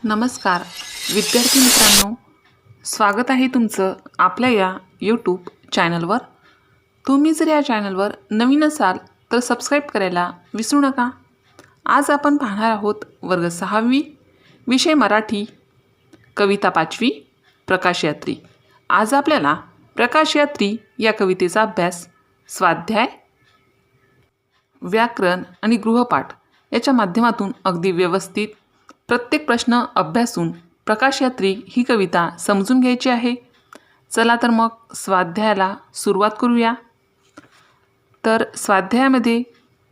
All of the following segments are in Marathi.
नमस्कार विद्यार्थी मित्रांनो, स्वागत आहे तुमचं आपल्या या यूट्यूब चॅनलवर। तुम्ही जर या चॅनलवर नवीन असाल तर सबस्क्राईब करायला विसरू नका। आज आपण पाहणार आहोत वर्ग 6वी, विषय मराठी, कविता 5वी, प्रकाशयात्री। आज आपल्याला प्रकाशयात्री या कवितेचा अभ्यास, स्वाध्याय, व्याकरण आणि गृहपाठ याच्या माध्यमातून अगदी व्यवस्थित प्रत्येक प्रश्न अभ्यासून प्रकाशयात्री ही कविता समजून घ्यायची आहे। चला तर मग स्वाध्यायाला सुरुवात करूया। तर स्वाध्यायामध्ये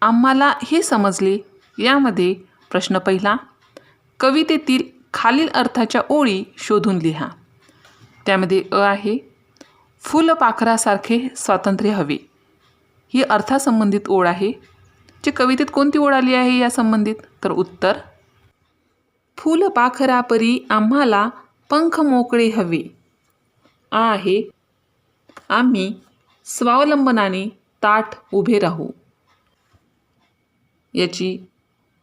आम्हाला हे समजले, यामध्ये प्रश्न पहिला, कवितेतील खालील अर्थाच्या ओळी शोधून लिहा। त्यामध्ये अ आहे, फुलपाखरासारखे स्वातंत्र्य हवे, ही अर्थासंबंधित ओळ आहे। जे कवितेत कोणती ओळ आली आहे या संबंधित? तर उत्तर, फुलपाखरापरी आम्हाला पंख मोकळे हवे। आ आहे, आम्ही स्वावलंबनाने ताठ उभे राहू, याची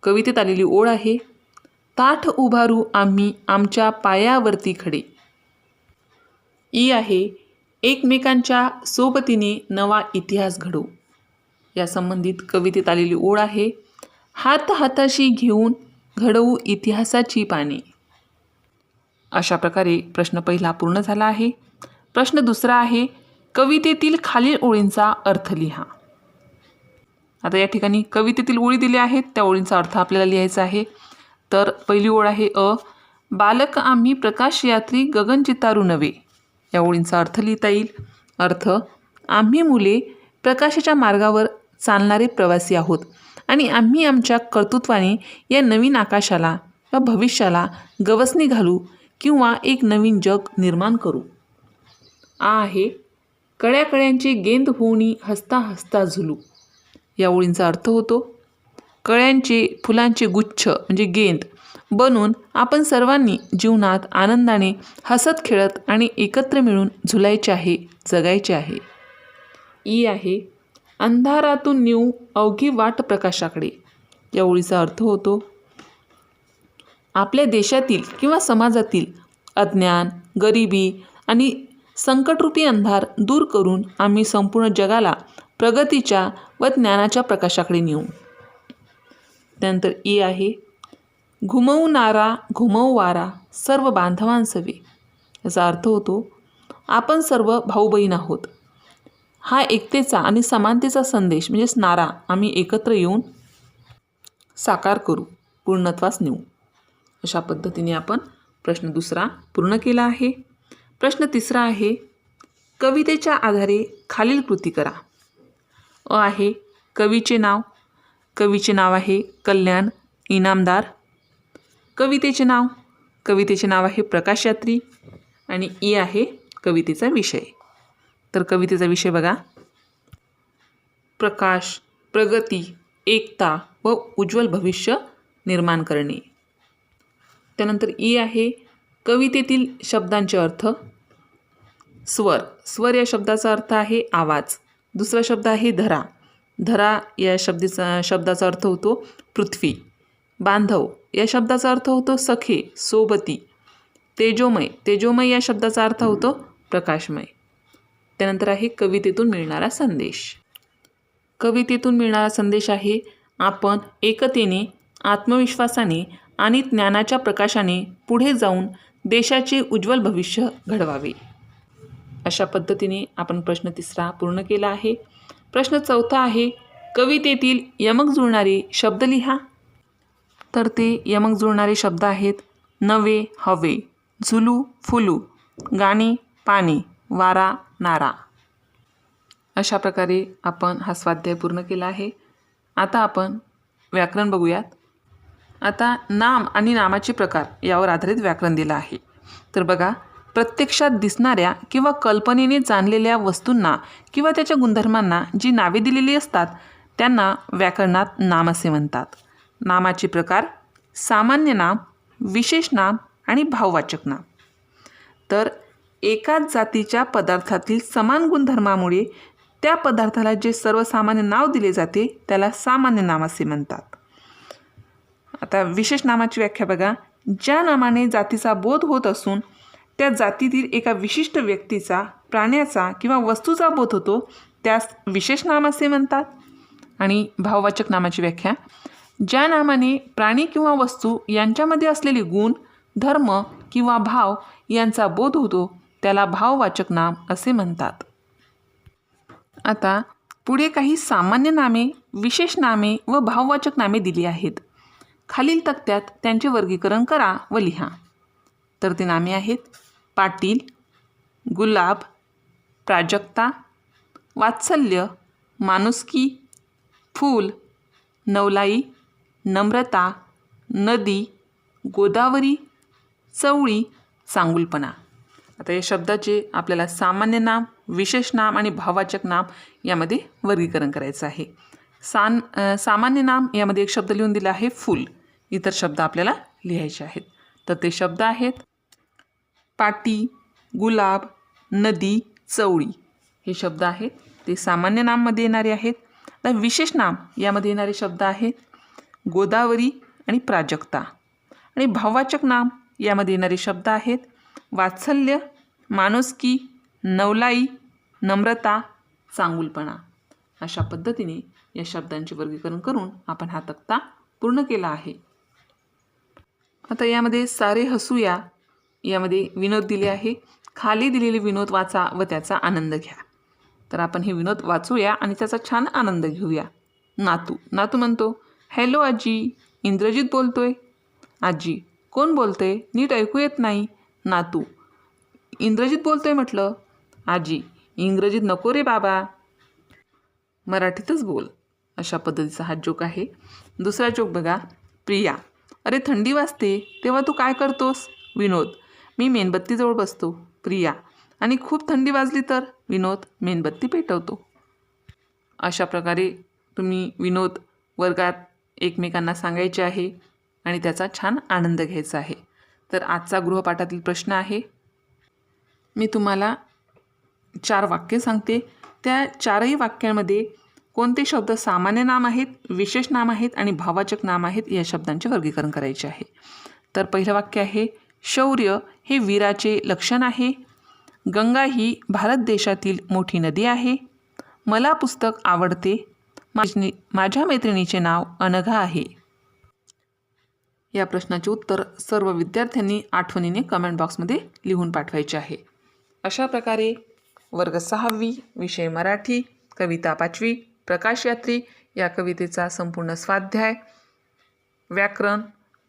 कवितेत आलेली ओळ आहे, ताठ उभारू आम्ही आमच्या पायावरती खडे। ई आहे, एकमेकांच्या सोबतीने नवा इतिहास घडवू, या संबंधित कवितेत आलेली ओळ आहे, हात हाताशी घेऊन घडवू इतिहासाची पाने। अशा प्रकारे प्रश्न पहिला पूर्ण झाला आहे। प्रश्न दुसरा आहे, कवितेतील खालील ओळींचा अर्थ लिहा। आता या ठिकाणी कवितेतील ओळी दिल्या आहेत, त्या ओळींचा अर्थ आपल्याला लिहायचा आहे। तर पहिली ओळ आहे अ, बालक आम्ही प्रकाशयात्री गगन चितारू नवे, या ओळींचा अर्थ लिहिता येईल। अर्थ, आम्ही मुले प्रकाशाच्या मार्गावर चालणारे प्रवासी आहोत आणि आम्ही आमच्या कर्तृत्वाने या नवीन आकाशाला व भविष्याला गवसणी घालू किंवा एक नवीन जग निर्माण करू। आ आहे, कळ्याकळ्यांचे गेंद होऊनी हसता हसता झुलू, या ओळींचा अर्थ होतो, कळ्यांचे फुलांचे गुच्छ म्हणजे गेंद बनून आपण सर्वांनी जीवनात आनंदाने हसत खेळत आणि एकत्र मिळून झुलायचे आहे, जगायचे आहे। ई आहे, अंधारातून नेऊ अवघी वाट प्रकाशाकडे, या ओळीचा अर्थ होतो, आपल्या देशातील किंवा समाजातील अज्ञान, गरिबी आणि संकटरूपी अंधार दूर करून आम्ही संपूर्ण जगाला प्रगतीच्या व ज्ञानाच्या प्रकाशाकडे नेऊ। त्यानंतर ई आहे, घुमवणारा घुमव वारा सर्व बांधवांसवे, याचा अर्थ होतो, आपण सर्व भाऊ बहीण आहोत, हा एकतेचा आणि समानतेचा संदेश म्हणजेच नारा आम्ही एकत्र येऊन साकार करू, पूर्णत्वास नेऊ। अशा पद्धतीने आपण प्रश्न दुसरा पूर्ण केला आहे। प्रश्न तिसरा आहे, कवितेच्या आधारे खालील कृती करा। अ आहे, कवीचे नाव, कवीचे नाव आहे कल्याण इनामदार। कवितेचे नाव आहे प्रकाशयात्री। आणि ई आहे कवितेचा विषय। तर कवितेचा विषय बघा, प्रकाश, प्रगती, एकता व उज्ज्वल भविष्य निर्माण करणे। त्यानंतर ई आहे, कवितेतील शब्दांचे अर्थ। स्वर या शब्दाचा अर्थ आहे आवाज। दुसरा शब्द आहे धरा, धरा या शब्दाचा अर्थ होतो पृथ्वी। बांधव या शब्दाचा अर्थ होतो सखे, सोबती। तेजोमय या शब्दाचा अर्थ होतो प्रकाशमय। त्यानंतर आहे कवितेतून मिळणारा संदेश। कवितेतून मिळणारा संदेश आहे, आपण एकतेने, आत्मविश्वासाने आणि ज्ञानाच्या प्रकाशाने पुढे जाऊन देशाचे उज्ज्वल भविष्य घडवावे। अशा पद्धतीने आपण प्रश्न तिसरा पूर्ण केला आहे। प्रश्न चौथा आहे, कवितेतील यमक जुळणारे शब्द लिहा। तर ते यमक जुळणारे शब्द आहेत, नवे हवे, झुलू फुलू, गाणे पाणी, वारा नारा। अशा प्रकारे आपण हा स्वाध्याय पूर्ण केला आहे। आता आपण व्याकरण बघूयात। आता नाम आणि नामाचे प्रकार यावर आधारित व्याकरण दिलं आहे। तर बघा, प्रत्यक्षात दिसणाऱ्या किंवा कल्पनेने जाणलेल्या वस्तूंना किंवा त्याच्या गुणधर्मांना जी नावे दिलेली असतात त्यांना व्याकरणात नाम असे म्हणतात। नामाचे प्रकार, सामान्य नाम, विशेष नाम आणि भाववाचक नाम। तर एकाच जातीच्या पदार्थातील समान गुणधर्मामुळे त्या पदार्थाला जे सर्वसामान्य नाव दिले जाते त्याला सामान्य नाम असे म्हणतात। आता विशेष नामाची व्याख्या बघा, ज्या नामाने जातीचा बोध होत असून त्या जातीतील एका विशिष्ट व्यक्तीचा, प्राण्याचा किंवा वस्तूचा बोध होतो त्यास विशेष नाम असे म्हणतात. आणि भाववाचक नामाची व्याख्या: ज्या नामाने प्राणी किंवा वस्तू यांच्यामध्ये असलेले गुण, धर्म किंवा भाव यांचा बोध होतो त्याला भाववाचक नाम असे म्हणतात. आता पुढे काही सामान्य नामे, विशेष नामे व भाववाचक नामे दिली आहेत. खालील तक्त्यात त्यांचे वर्गीकरण करा व लिहा. तर ती नामे आहेत: पाटील, गुलाब, प्राजक्ता, वात्सल्य, माणुसकी, फूल, नवलाई, नम्रता, नदी, गोदावरी, चवळी, चांगुलपणा. आता या शब्दाचे आपल्याला सामान्य नाम, विशेष नाम आणि भाववाचक नाम यामध्ये वर्गीकरण करायचं आहे. सामान्य नाम यामध्ये एक शब्द लिहून दिला आहे फूल. इतर शब्द आपल्याला लिहायचे आहेत. तर ते शब्द आहेत पाटी, गुलाब, नदी, चवळी. हे शब्द आहेत ते सामान्य नाममध्ये येणारे आहेत. तर विशेष नाम यामध्ये येणारे शब्द आहेत गोदावरी आणि प्राजक्ता. आणि भाववाचक नाम यामध्ये येणारे शब्द आहेत वात्सल्य, माणुसकी, नवलाई, नम्रता, चांगुलपणा. अशा पद्धतीने या शब्दांचे वर्गीकरण करून आपण हा तक्ता पूर्ण केला आहे. आता यामध्ये सारे हसूया यामध्ये विनोद दिले आहे. खाली दिलेले विनोद वाचा व त्याचा आनंद घ्या. तर आपण हे विनोद वाचूया आणि त्याचा छान आनंद घेऊया. नातू म्हणतो, हॅलो आजी, इंद्रजित बोलतोय. आजी, कोण बोलतंय? नीट ऐकू येत नाही. नातू, इंद्रजित बोलतोय म्हटलं. आजी, इंग्रजीत नको रे बाबा, मराठीतच बोल. अशा पद्धतीचा हा जोक आहे. दुसरा जोक बघा. प्रिया, अरे थंडी वाजते तेव्हा तू काय करतोस? विनोद, मी मेणबत्तीजवळ बसतो. प्रिया, आणि खूप थंडी वाजली तर? विनोद, मेणबत्ती पेटवतो. अशा प्रकारे तुम्ही विनोद वर्गात एकमेकांना सांगायचे आहे आणि त्याचा छान आनंद घ्यायचा आहे. तर आजचा गृहपाठातील प्रश्न आहे, मी तुम्हाला 4 वाक्ये सांगते. त्या 4ही वाक्यांमध्ये कोणते शब्द सामान्य नाम आहेत, विशेष नाम आहेत आणि भाववाचक नाम आहेत या शब्दांचे वर्गीकरण करायचे आहे. तर पहिलं वाक्य आहे, शौर्य हे वीराचे लक्षण आहे. गंगा ही भारत देशातील मोठी नदी आहे. मला पुस्तक आवडते. माझ्या मैत्रिणीचे नाव अनघा आहे. या प्रश्नाचे उत्तर सर्व विद्यार्थ्यांनी आठवणीने कमेंट बॉक्समध्ये लिहून पाठवायचे आहे. अशा प्रकारे वर्ग 6वी विषय मराठी कविता 5वी प्रकाशयात्री या कवितेचा संपूर्ण स्वाध्याय, व्याकरण,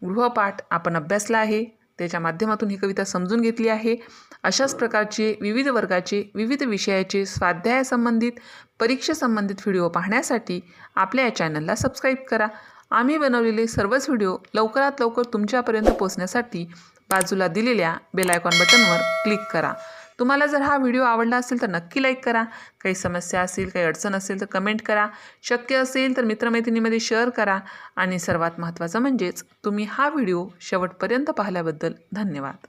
गृहपाठ आपण अभ्यासला आहे. त्याच्या माध्यमातून ही कविता समजून घेतली आहे. अशाच प्रकारचे विविध वर्गाचे विविध विषयाचे स्वाध्यायासंबंधित परीक्षेसंबंधित व्हिडिओ पाहण्यासाठी आपल्या या चॅनलला सबस्क्राईब करा. आम्ही बनवलेले सर्वच व्हिडिओ लवकरात लवकर तुमच्यापर्यंत पोहोचण्यासाठी बाजूला दिलेल्या बेल आयकॉन बटनवर क्लिक करा. तुम्हाला जर हा व्हिडिओ आवडला असेल तर नक्की लाईक करा. काही समस्या असेल, काही अडचण असेल तर कमेंट करा. शक्य असेल तर मित्रमैत्रिणींमध्ये शेअर करा. आणि सर्वात महत्त्वाचं म्हणजेच तुम्ही हा व्हिडिओ शेवटपर्यंत पाहिल्याबद्दल धन्यवाद.